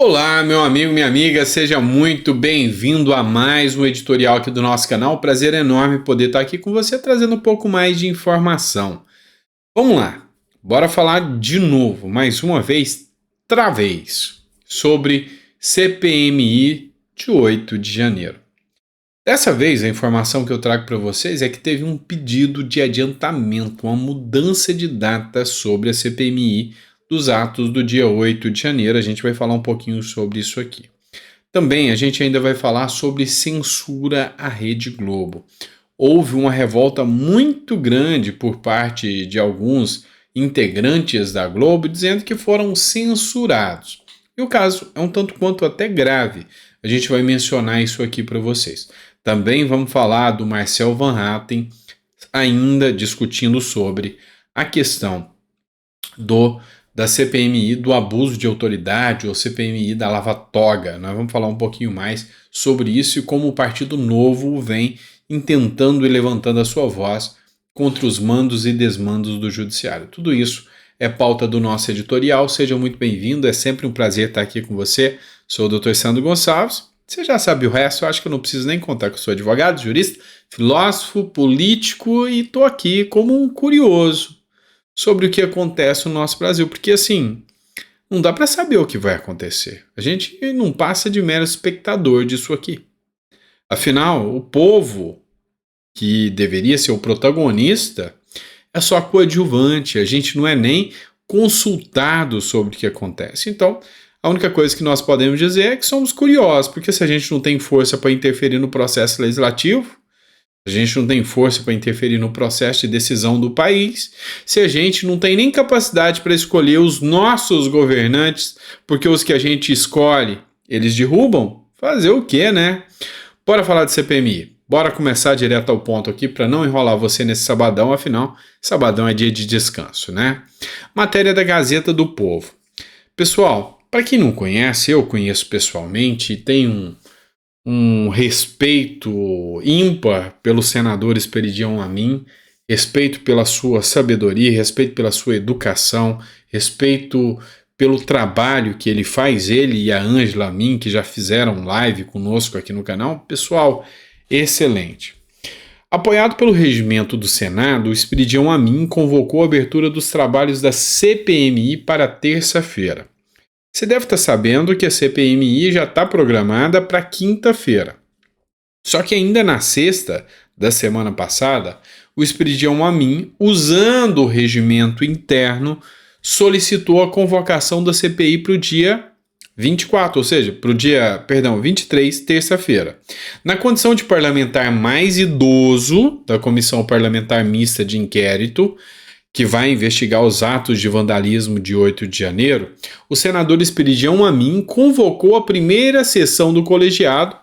Olá, meu amigo, minha amiga, seja muito bem-vindo a mais um editorial aqui do nosso canal. Prazer enorme poder estar aqui com você trazendo um pouco mais de informação. Vamos lá, bora falar de novo, mais uma vez, travês, sobre CPMI de 8 de janeiro. Dessa vez, a informação que eu trago para vocês é que teve um pedido de adiantamento, uma mudança de data sobre a CPMI dos atos do dia 8 de janeiro. A gente vai falar um pouquinho sobre isso aqui. Também a gente ainda vai falar sobre censura à Rede Globo. Houve uma revolta muito grande por parte de alguns integrantes da Globo dizendo que foram censurados. E o caso é um tanto quanto até grave. A gente vai mencionar isso aqui para vocês. Também vamos falar do Marcel Van Hatten, ainda discutindo sobre a questão da CPMI do abuso de autoridade ou CPMI da Lava Toga. Nós vamos falar um pouquinho mais sobre isso e como o Partido Novo vem intentando e levantando a sua voz contra os mandos e desmandos do Judiciário. Tudo isso é pauta do nosso editorial. Seja muito bem-vindo, é sempre um prazer estar aqui com você. Sou o Dr. Sandro Gonçalves. Você já sabe o resto, eu acho que eu não preciso nem contar que eu sou advogado, jurista, filósofo, político e estou aqui como um curioso sobre o que acontece no nosso Brasil, porque assim, não dá para saber o que vai acontecer. A gente não passa de mero espectador disso aqui. Afinal, o povo, que deveria ser o protagonista, é só coadjuvante, a gente não é nem consultado sobre o que acontece. Então, a única coisa que nós podemos dizer é que somos curiosos, porque se a gente não tem força para interferir no processo legislativo, a gente não tem força para interferir no processo de decisão do país, se a gente não tem nem capacidade para escolher os nossos governantes, porque os que a gente escolhe, eles derrubam, fazer o quê, né? Bora falar de CPMI. Bora começar direto ao ponto aqui para não enrolar você nesse sabadão, afinal, sabadão é dia de descanso, né? Matéria da Gazeta do Povo. Pessoal, para quem não conhece, eu conheço pessoalmente e tenho um respeito ímpar pelo senador Esperidião Amin, respeito pela sua sabedoria, respeito pela sua educação, respeito pelo trabalho que ele faz, ele e a Ângela Amin, que já fizeram live conosco aqui no canal. Pessoal, excelente. Apoiado pelo regimento do Senado, o Esperidião Amin convocou a abertura dos trabalhos da CPMI para terça-feira. Você deve estar sabendo que a CPMI já está programada para quinta-feira. Só que ainda na sexta da semana passada, o Esperidião Amin, usando o regimento interno, solicitou a convocação da CPI para o dia 24, ou seja, para o dia, 23, terça-feira. Na condição de parlamentar mais idoso da Comissão Parlamentar Mista de Inquérito, que vai investigar os atos de vandalismo de 8 de janeiro, o senador Esperidião Amin convocou a primeira sessão do colegiado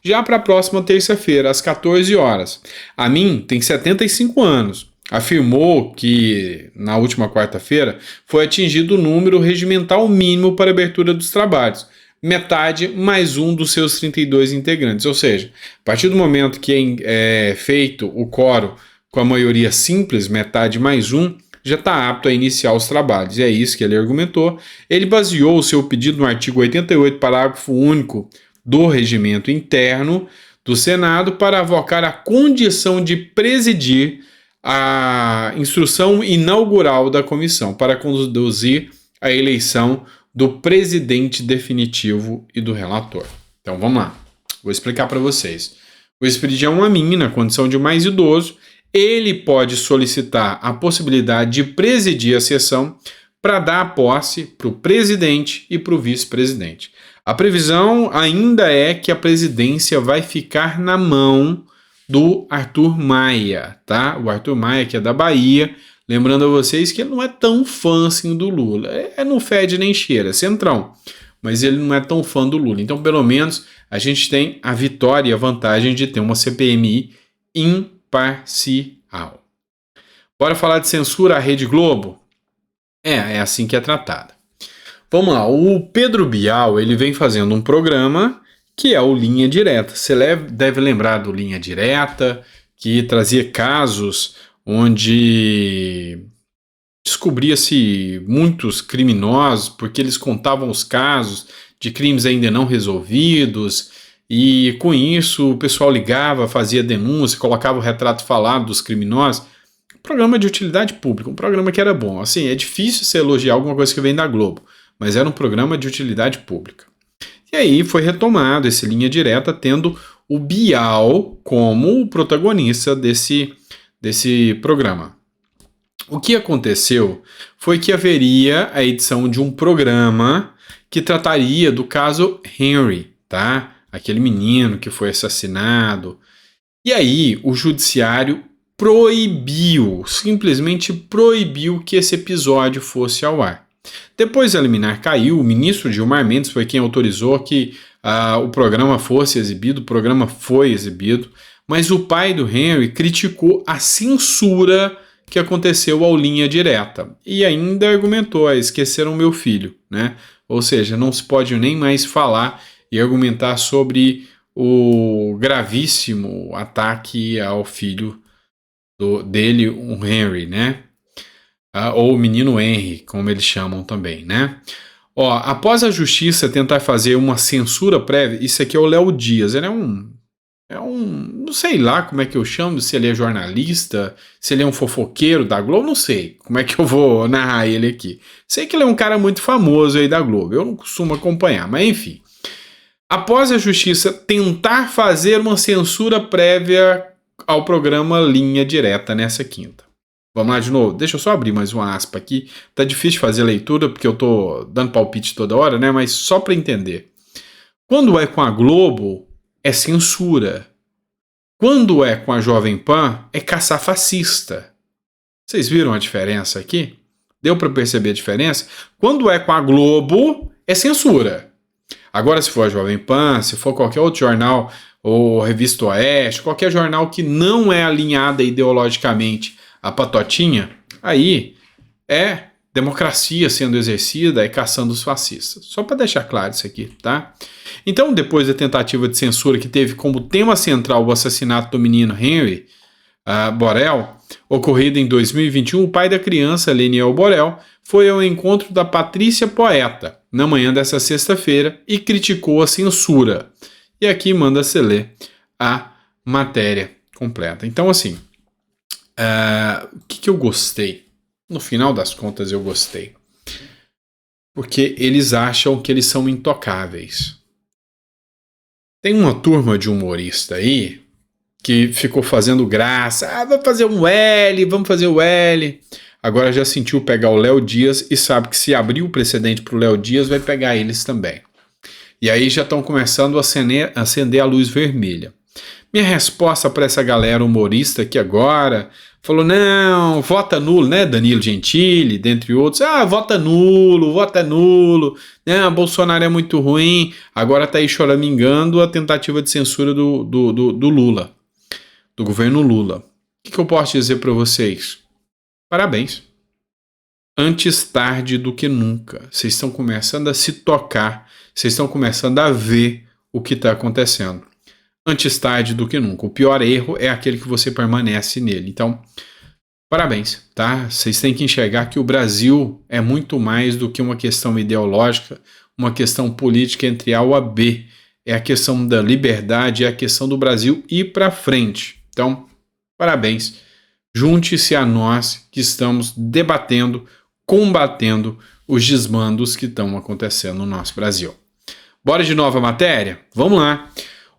já para a próxima terça-feira, às 14 horas. Amin tem 75 anos. Afirmou que, na última quarta-feira, foi atingido o número regimental mínimo para abertura dos trabalhos, metade mais um dos seus 32 integrantes. Ou seja, a partir do momento que é feito o quórum com a maioria simples, metade mais um, já está apto a iniciar os trabalhos. E é isso que ele argumentou. Ele baseou o seu pedido no artigo 88, parágrafo único do regimento interno do Senado para avocar a condição de presidir a instrução inaugural da comissão para conduzir a eleição do presidente definitivo e do relator. Então vamos lá, vou explicar para vocês. O Esperidião Amin, na condição de mais idoso, ele pode solicitar a possibilidade de presidir a sessão para dar a posse para o presidente e para o vice-presidente. A previsão ainda é que a presidência vai ficar na mão do Arthur Maia, tá? O Arthur Maia, que é da Bahia, lembrando a vocês que ele não é tão fã assim do Lula. Não fede nem cheira, é centrão, mas ele não é tão fã do Lula. Então, pelo menos, a gente tem a vitória e a vantagem de ter uma CPMI imparcial. Bora falar de censura à Rede Globo? É assim que é tratada. Vamos lá, o Pedro Bial, ele vem fazendo um programa que é o Linha Direta. Você deve lembrar do Linha Direta, que trazia casos onde descobria-se muitos criminosos, porque eles contavam os casos de crimes ainda não resolvidos, e com isso o pessoal ligava, fazia denúncia, colocava o retrato falado dos criminosos. Programa de utilidade pública, um programa que era bom. Assim, é difícil você elogiar alguma coisa que vem da Globo, mas era um programa de utilidade pública. E aí foi retomado esse Linha Direta, tendo o Bial como o protagonista desse programa. O que aconteceu foi que haveria a edição de um programa que trataria do caso Henry, tá? Aquele menino que foi assassinado. E aí o judiciário proibiu, simplesmente proibiu que esse episódio fosse ao ar. Depois a liminar caiu, o ministro Gilmar Mendes foi quem autorizou que o programa fosse exibido, o programa foi exibido, mas o pai do Henry criticou a censura que aconteceu ao Linha Direta e ainda argumentou, esqueceram meu filho, né? Ou seja, não se pode nem mais falar e argumentar sobre o gravíssimo ataque ao filho dele, o Henry, né? Ou o menino Henry, como eles chamam também, né? Após a justiça tentar fazer uma censura prévia, isso aqui é o Léo Dias, ele é um, não sei lá como é que eu chamo, se ele é jornalista, se ele é um fofoqueiro da Globo, não sei como é que eu vou narrar ele aqui. Sei que ele é um cara muito famoso aí da Globo, eu não costumo acompanhar, mas enfim. Após a justiça tentar fazer uma censura prévia ao programa Linha Direta nessa quinta. Vamos lá de novo, deixa eu só abrir mais uma aspa aqui, tá difícil de fazer leitura porque eu tô dando palpite toda hora, né, mas só para entender. Quando é com a Globo, é censura. Quando é com a Jovem Pan, é caçar fascista. Vocês viram a diferença aqui? Deu para perceber a diferença? Quando é com a Globo, é censura. Agora, se for a Jovem Pan, se for qualquer outro jornal, ou Revista Oeste, qualquer jornal que não é alinhada ideologicamente à patotinha, aí é democracia sendo exercida, é caçando os fascistas. Só para deixar claro isso aqui, tá? Então, depois da tentativa de censura que teve como tema central o assassinato do menino Henry Borel, ocorrido em 2021, o pai da criança, Leniel Borel, foi ao encontro da Patrícia Poeta, na manhã dessa sexta-feira, e criticou a censura. E aqui manda-se ler a matéria completa. Então, assim, o que eu gostei? No final das contas, eu gostei. Porque eles acham que eles são intocáveis. Tem uma turma de humorista aí que ficou fazendo graça. Vamos fazer um L, vamos fazer o L. Agora já sentiu pegar o Léo Dias e sabe que se abrir o precedente para o Léo Dias, vai pegar eles também. E aí já estão começando a acender a luz vermelha. Minha resposta para essa galera humorista que agora falou, não, vota nulo, né? Danilo Gentili, dentre outros. Vota nulo. Não, Bolsonaro é muito ruim. Agora está aí choramingando a tentativa de censura do Lula, do governo Lula. O que eu posso dizer para vocês? Parabéns. Antes tarde do que nunca. Vocês estão começando a se tocar. Vocês estão começando a ver o que está acontecendo. Antes tarde do que nunca. O pior erro é aquele que você permanece nele. Então, parabéns, tá? Vocês têm que enxergar que o Brasil é muito mais do que uma questão ideológica, uma questão política entre A ou a B. É a questão da liberdade, é a questão do Brasil ir para frente. Então, parabéns. Junte-se a nós que estamos debatendo, combatendo os desmandos que estão acontecendo no nosso Brasil. Bora de nova matéria? Vamos lá.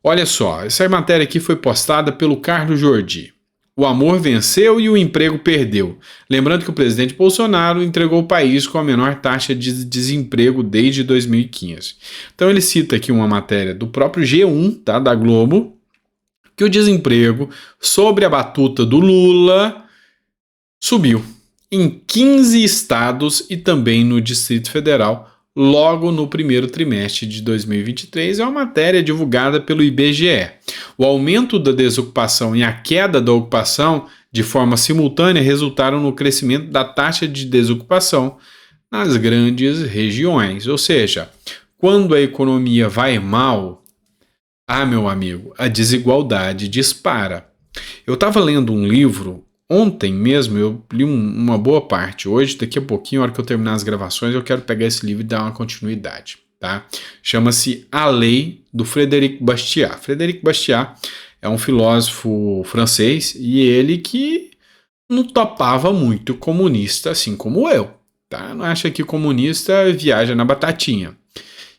Olha só, essa matéria aqui foi postada pelo Carlos Jordi. O amor venceu e o emprego perdeu. Lembrando que o presidente Bolsonaro entregou o país com a menor taxa de desemprego desde 2015. Então ele cita aqui uma matéria do próprio G1, tá, da Globo, que o desemprego sobre a batuta do Lula subiu em 15 estados e também no Distrito Federal, logo no primeiro trimestre de 2023, é uma matéria divulgada pelo IBGE. O aumento da desocupação e a queda da ocupação de forma simultânea resultaram no crescimento da taxa de desocupação nas grandes regiões. Ou seja, quando a economia vai mal, meu amigo, a desigualdade dispara. Eu estava lendo um livro Ontem mesmo eu li uma boa parte. Hoje, daqui a pouquinho, na hora que eu terminar as gravações, eu quero pegar esse livro e dar uma continuidade. Tá? Chama-se A Lei, do Frédéric Bastiat. Frédéric Bastiat é um filósofo francês e ele que não topava muito comunista, assim como eu. Tá? Não acha que comunista viaja na batatinha.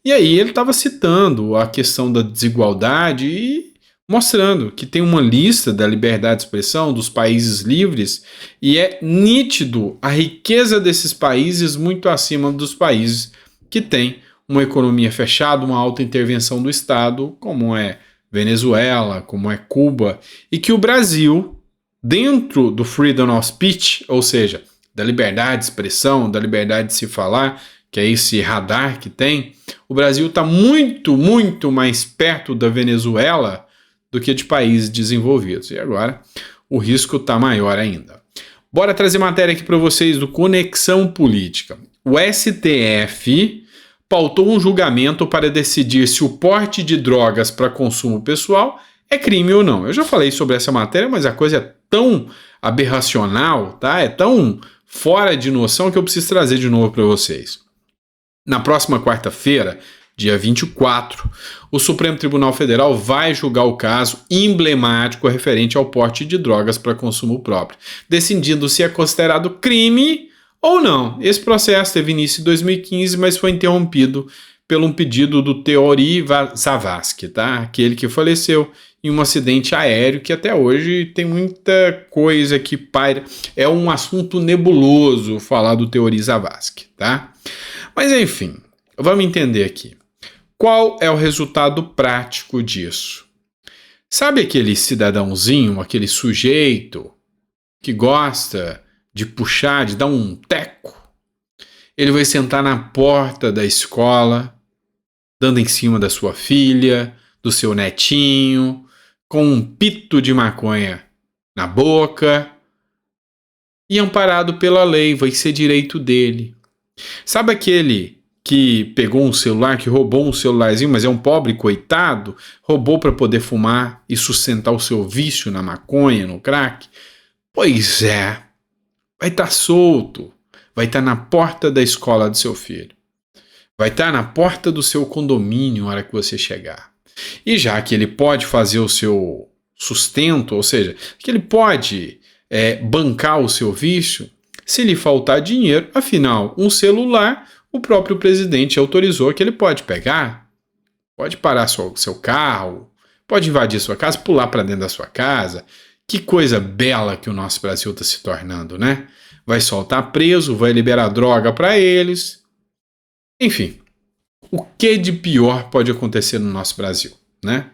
E aí ele estava citando a questão da desigualdade e mostrando que tem uma lista da liberdade de expressão dos países livres e é nítido a riqueza desses países muito acima dos países que têm uma economia fechada, uma alta intervenção do Estado, como é Venezuela, como é Cuba, e que o Brasil, dentro do freedom of speech, ou seja, da liberdade de expressão, da liberdade de se falar, que é esse radar que tem, o Brasil está muito, muito mais perto da Venezuela do que de países desenvolvidos. E agora o risco está maior ainda. Bora trazer matéria aqui para vocês do Conexão Política. O STF pautou um julgamento para decidir se o porte de drogas para consumo pessoal é crime ou não. Eu já falei sobre essa matéria, mas a coisa é tão aberracional, tá? É tão fora de noção que eu preciso trazer de novo para vocês. Na próxima quarta-feira, dia 24, o Supremo Tribunal Federal vai julgar o caso emblemático referente ao porte de drogas para consumo próprio, decidindo se é considerado crime ou não. Esse processo teve início em 2015, mas foi interrompido por um pedido do Teori Zavascki, tá? Aquele que faleceu em um acidente aéreo que até hoje tem muita coisa que paira. É um assunto nebuloso falar do Teori Zavascki, tá? Mas enfim, vamos entender aqui. Qual é o resultado prático disso? Sabe aquele cidadãozinho, aquele sujeito que gosta de puxar, de dar um teco? Ele vai sentar na porta da escola, dando em cima da sua filha, do seu netinho, com um pito de maconha na boca, e amparado pela lei, vai ser direito dele. Sabe aquele que pegou um celular, que roubou um celularzinho, mas é um pobre coitado, roubou para poder fumar e sustentar o seu vício na maconha, no crack? Pois é, vai estar solto, vai estar na porta da escola do seu filho, vai estar na porta do seu condomínio na hora que você chegar. E já que ele pode fazer o seu sustento, ou seja, que ele pode bancar o seu vício, se lhe faltar dinheiro, afinal, um celular, o próprio presidente autorizou que ele pode pegar, pode parar seu carro, pode invadir sua casa, pular para dentro da sua casa. Que coisa bela que o nosso Brasil está se tornando, né? Vai soltar preso, vai liberar droga para eles. Enfim, o que de pior pode acontecer no nosso Brasil, né?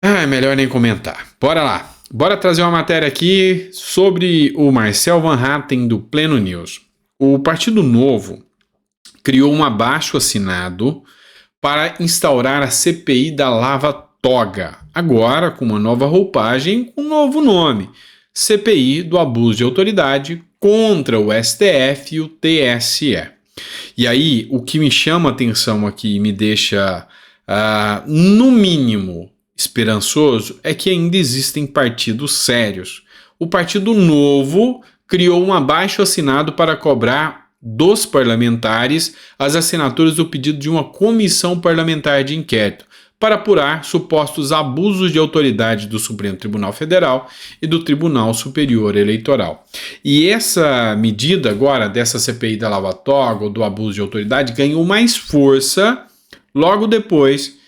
É melhor nem comentar. Bora lá. Bora trazer uma matéria aqui sobre o Marcel Van Hatten do Pleno News. O Partido Novo criou um abaixo-assinado para instaurar a CPI da Lava Toga, agora com uma nova roupagem, com um novo nome, CPI do abuso de autoridade contra o STF e o TSE. E aí, o que me chama a atenção aqui e me deixa, no mínimo, esperançoso é que ainda existem partidos sérios. O Partido Novo criou um abaixo-assinado para cobrar dos parlamentares as assinaturas do pedido de uma comissão parlamentar de inquérito para apurar supostos abusos de autoridade do Supremo Tribunal Federal e do Tribunal Superior Eleitoral. E essa medida agora, dessa CPI da Lava Toga, ou do abuso de autoridade, ganhou mais força logo depois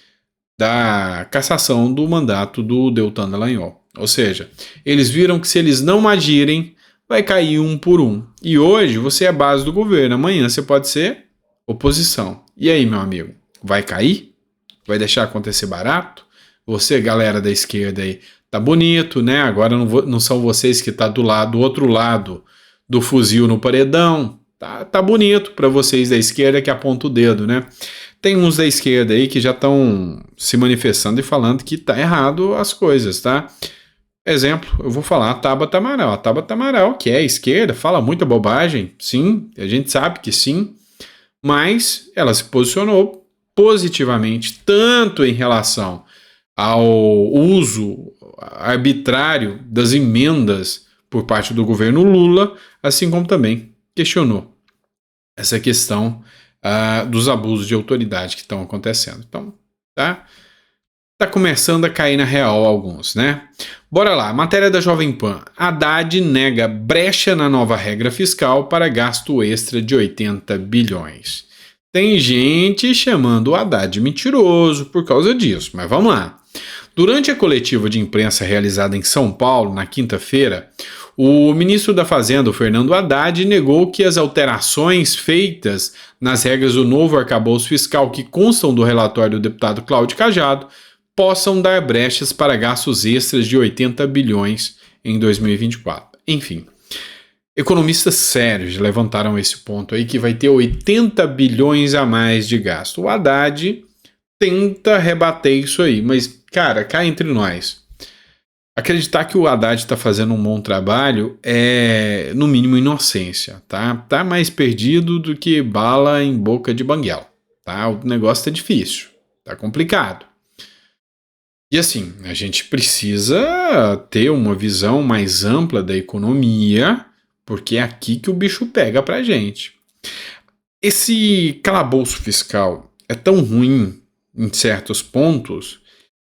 da cassação do mandato do Deltan Dallagnol. Ou seja, eles viram que se eles não agirem, vai cair um por um. E hoje você é base do governo, amanhã você pode ser oposição. E aí, meu amigo, vai cair? Vai deixar acontecer barato? Você, galera da esquerda aí, tá bonito, né? Agora não são vocês que tá do outro lado do fuzil no paredão. Tá bonito para vocês da esquerda que aponta o dedo, né? Tem uns da esquerda aí que já estão se manifestando e falando que tá errado as coisas, tá? Exemplo, eu vou falar a Tabata Amaral. A Tabata Amaral, que é esquerda, fala muita bobagem, sim, a gente sabe que sim, mas ela se posicionou positivamente, tanto em relação ao uso arbitrário das emendas por parte do governo Lula, assim como também questionou essa questão dos abusos de autoridade que estão acontecendo. Então, tá começando a cair na real alguns, né? Bora lá, matéria da Jovem Pan. Haddad nega brecha na nova regra fiscal para gasto extra de 80 bilhões. Tem gente chamando o Haddad de mentiroso por causa disso, mas vamos lá. Durante a coletiva de imprensa realizada em São Paulo, na quinta-feira, o ministro da Fazenda, Fernando Haddad, negou que as alterações feitas nas regras do novo arcabouço fiscal que constam do relatório do deputado Cláudio Cajado possam dar brechas para gastos extras de 80 bilhões em 2024. Enfim, economistas sérios levantaram esse ponto aí que vai ter 80 bilhões a mais de gasto. O Haddad tenta rebater isso aí, mas, cara, cá entre nós, acreditar que o Haddad está fazendo um bom trabalho é, no mínimo, inocência, tá? Tá mais perdido do que bala em boca de banguela, tá? O negócio tá difícil, tá complicado. E assim, a gente precisa ter uma visão mais ampla da economia, porque é aqui que o bicho pega pra gente. Esse calabouço fiscal é tão ruim em certos pontos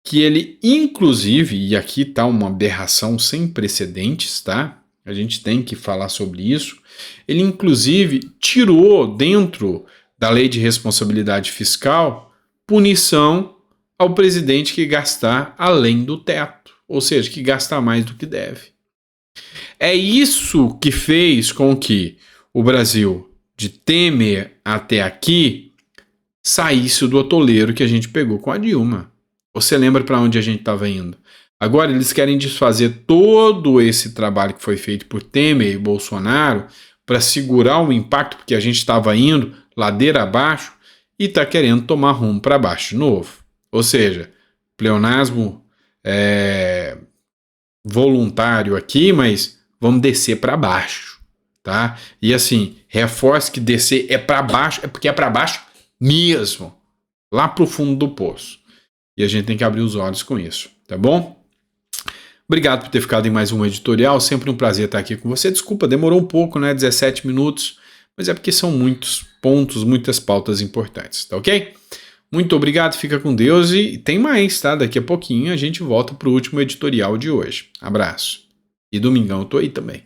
que ele, inclusive, e aqui está uma aberração sem precedentes, tá? A gente tem que falar sobre isso. Ele, inclusive, tirou dentro da lei de responsabilidade fiscal punição ao presidente que gastar além do teto, ou seja, que gastar mais do que deve. É isso que fez com que o Brasil, de Temer até aqui, saísse do atoleiro que a gente pegou com a Dilma. Você lembra para onde a gente estava indo? Agora eles querem desfazer todo esse trabalho que foi feito por Temer e Bolsonaro para segurar o impacto, porque a gente estava indo ladeira abaixo e está querendo tomar rumo para baixo de novo. Ou seja, pleonasmo voluntário aqui, mas vamos descer para baixo, tá? E assim, reforce que descer é para baixo, é porque é para baixo mesmo, lá pro fundo do poço. E a gente tem que abrir os olhos com isso, tá bom? Obrigado por ter ficado em mais um editorial, sempre um prazer estar aqui com você. Desculpa, demorou um pouco, né? 17 minutos, mas é porque são muitos pontos, muitas pautas importantes, tá ok? Muito obrigado, fica com Deus e tem mais, tá? Daqui a pouquinho a gente volta pro último editorial de hoje. Abraço. E domingão eu tô aí também.